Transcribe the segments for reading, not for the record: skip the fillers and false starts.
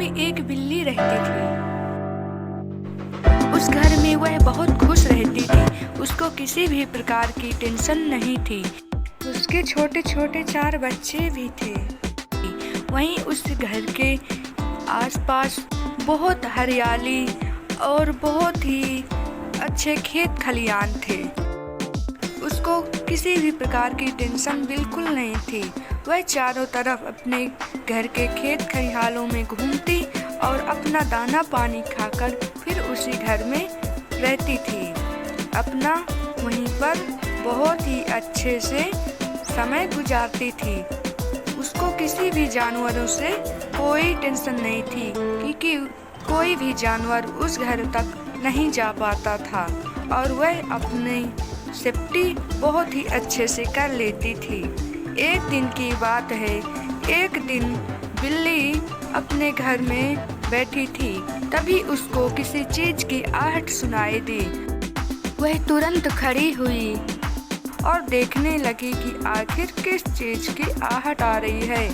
में एक बिल्ली रहती थी। उस घर में वह बहुत खुश रहती थी। उसको किसी भी प्रकार की टेंशन नहीं थी। उसके छोटे छोटे 4 बच्चे भी थे। वहीं उस घर के आसपास बहुत हरियाली और बहुत ही अच्छे खेत खलियान थे। उसको किसी भी प्रकार की टेंशन बिल्कुल नहीं थी। वह चारों तरफ अपने घर के खेत खलिहानों में घूमती और अपना दाना पानी खाकर फिर उसी घर में रहती थी। अपना वहीं पर बहुत ही अच्छे से समय गुजारती थी। उसको किसी भी जानवरों से कोई टेंशन नहीं थी, क्योंकि कोई भी जानवर उस घर तक नहीं जा पाता था और वह अपनी सेफ्टी बहुत ही अच्छे से कर लेती थी। एक दिन की बात है, एक दिन बिल्ली अपने घर में बैठी थी। तभी उसको किसी चीज की आहट सुनाई दी। वह तुरंत खड़ी हुई और देखने लगी कि आखिर किस चीज की आहट आ रही है।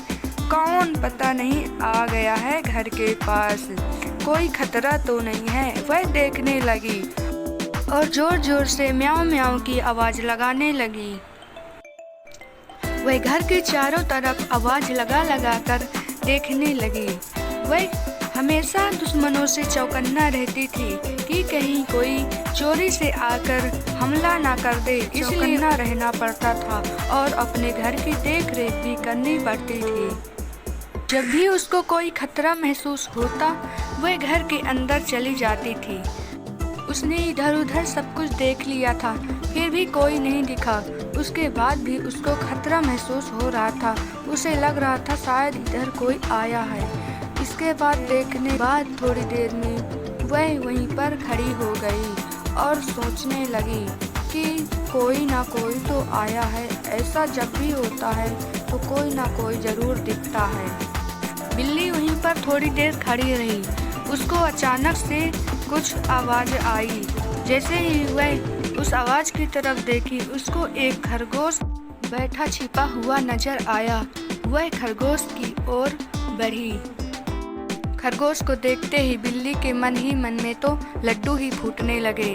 कौन पता नहीं आ गया है घर के पास, कोई खतरा तो नहीं है। वह देखने लगी और जोर जोर से म्याऊं म्याऊं की आवाज लगाने लगी। वह घर के चारों तरफ आवाज लगा लगा कर देखने लगी। वह हमेशा दुश्मनों से चौकन्ना रहती थी कि कहीं कोई चोरी से आकर हमला ना कर दे, इसलिए रहना पड़ता था और अपने घर की देख रेख भी करनी पड़ती थी। जब भी उसको कोई खतरा महसूस होता, वह घर के अंदर चली जाती थी। उसने इधर उधर सब कुछ देख लिया था, फिर भी कोई नहीं दिखा। उसके बाद भी उसको खतरा महसूस हो रहा था। उसे लग रहा था शायद इधर कोई आया है। इसके बाद देखने बाद थोड़ी देर में वह वहीं पर खड़ी हो गई और सोचने लगी कि कोई ना कोई तो आया है। ऐसा जब भी होता है तो कोई ना कोई जरूर दिखता है। बिल्ली वहीं पर थोड़ी देर खड़ी रही। उसको अचानक से कुछ आवाज आई। जैसे ही वह उस आवाज की तरफ देखी, उसको एक खरगोश बैठा छिपा हुआ नजर आया। वह खरगोश की ओर बढ़ी। खरगोश को देखते ही बिल्ली के मन ही मन में तो लड्डू ही फूटने लगे।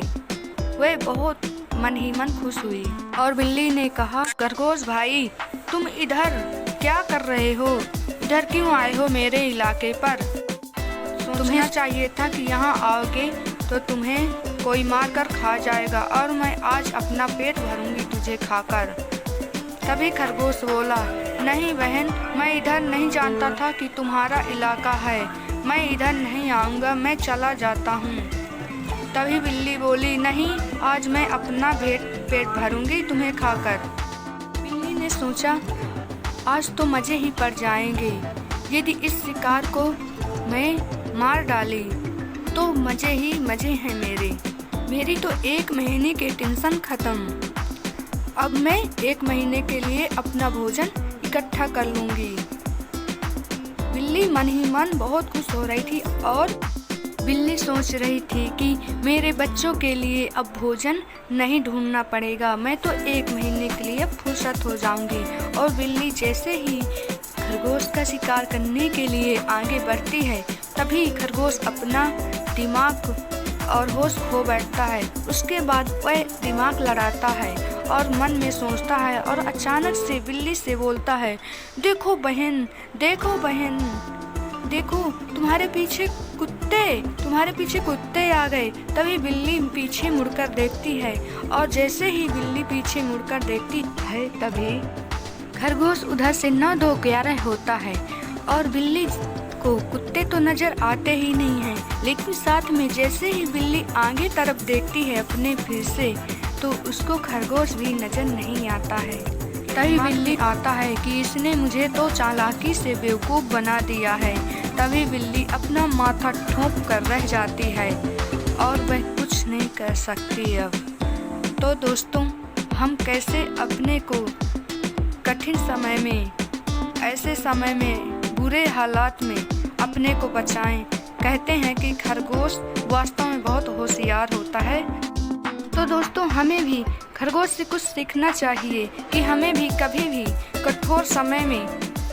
वह बहुत मन ही मन खुश हुई और बिल्ली ने कहा, खरगोश भाई, तुम इधर क्या कर रहे हो? इधर क्यों आए हो मेरे इलाके पर? तुम्हें चाहिए था कि यहाँ आओगे तो तुम्हें कोई मार कर खा जाएगा और मैं आज अपना पेट भरूंगी तुझे खाकर। तभी खरगोश बोला, नहीं बहन, मैं इधर नहीं जानता था कि तुम्हारा इलाका है। मैं इधर नहीं आऊँगा, मैं चला जाता हूँ। तभी बिल्ली बोली, नहीं, आज मैं अपना पेट भरूंगी तुम्हें खाकर। बिल्ली ने सोचा, आज तो मज़े ही पड़ जाएंगे। यदि इस शिकार को मैं मार डाली तो मज़े ही मज़े हैं मेरी तो 1 महीने की टेंशन ख़त्म। अब मैं 1 महीने के लिए अपना भोजन इकट्ठा कर लूँगी। बिल्ली मन ही मन बहुत खुश हो रही थी और बिल्ली सोच रही थी कि मेरे बच्चों के लिए अब भोजन नहीं ढूंढना पड़ेगा। मैं तो 1 महीने के लिए फुर्सत हो जाऊंगी। और बिल्ली जैसे ही खरगोश का शिकार करने के लिए आगे बढ़ती है, तभी खरगोश अपना दिमाग और होश खो बैठता है। उसके बाद वह दिमाग लड़ाता है और मन में सोचता है और अचानक से बिल्ली से बोलता है, देखो बहन, देखो तुम्हारे पीछे कुत्ते आ गए। तभी बिल्ली पीछे मुड़कर देखती है और जैसे ही बिल्ली पीछे मुड़कर देखती है, तभी खरगोश उधर से 9-2-11 होता है और बिल्ली को कुत्ते तो नजर आते ही नहीं हैं। लेकिन साथ में जैसे ही बिल्ली आगे तरफ देखती है अपने फिर से, तो उसको खरगोश भी नजर नहीं आता है। तभी बिल्ली आता है कि इसने मुझे तो चालाकी से बेवकूफ़ बना दिया है। तभी बिल्ली अपना माथा ठोंक कर रह जाती है और वह कुछ नहीं कर सकती अब। तो दोस्तों, हम कैसे अपने को कठिन समय में, ऐसे समय में, बुरे हालात में अपने को बचाएं। कहते हैं कि खरगोश वास्तव में बहुत होशियार होता है। तो दोस्तों, हमें भी खरगोश से कुछ सीखना चाहिए कि हमें भी कभी भी कठोर समय में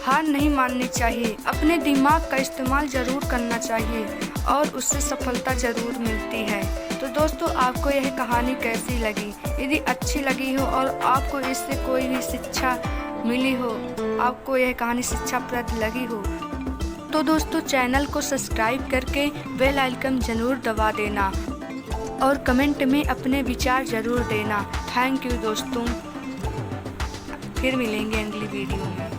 हार नहीं माननी चाहिए, अपने दिमाग का इस्तेमाल ज़रूर करना चाहिए और उससे सफलता ज़रूर मिलती है। तो दोस्तों, आपको यह कहानी कैसी लगी? यदि अच्छी लगी हो और आपको इससे कोई भी शिक्षा मिली हो, आपको यह कहानी शिक्षाप्रद लगी हो, तो दोस्तों चैनल को सब्सक्राइब करके बेल आइकन ज़रूर दबा देना और कमेंट में अपने विचार ज़रूर देना। थैंक यू दोस्तों, फिर मिलेंगे अगली वीडियो में।